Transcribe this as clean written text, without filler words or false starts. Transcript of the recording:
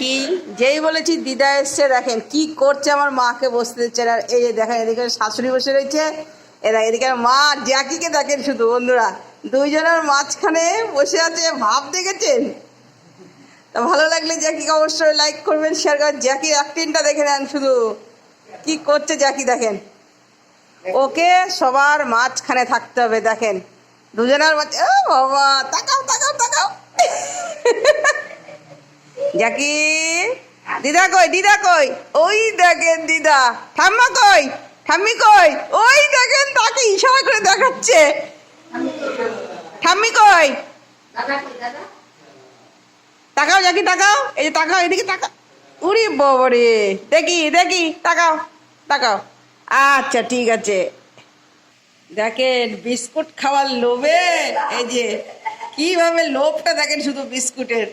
জ্যাকি যেই বলেছি দিদা এসছে, দেখেন কি করছে, আমার মাকে বসতে দিচ্ছে না। এই যে দেখেন এদিকে শাশুড়ি বসে রয়েছে, এদিকে মা জ্যাকিকে দেখেন শুধু বন্ধুরা, দুইজনের মাঝখানে বসে আছে, ভাব দেখেছেন? তা ভালো লাগলে জ্যাকিকে অবশ্যই লাইক করবেন, শেয়ার করবেন। জ্যাকির অ্যাক্টিংটা দেখে নেন শুধু, কি করছে জ্যাকি দেখেন। ওকে সবার মাঝখানে থাকতে হবে, দেখেন দুজনের মাঝে। ও বাবা, তাকাও তাকাও তাকাও। জ্যাকি, দিদা কই, দিদা কই? ওই দেখেন দিদা। ঠাম্মা কই, ঠাম্মি কই? ওই দেখেন তাকে ইশারা করে দেখাচ্ছে। ঠাম্মি কই? তাকাও জ্যাকি, তাকাও, এই যে তাকাও, এদিকে তাকাও। উরি বাবারে, দেখি দেখি, তাকাও তাকাও। আচ্ছা ঠিক আছে। দেখেন বিস্কুট খাওয়ার লোভে, এই যে কিভাবে লোভটা দেখেন শুধু বিস্কুটের।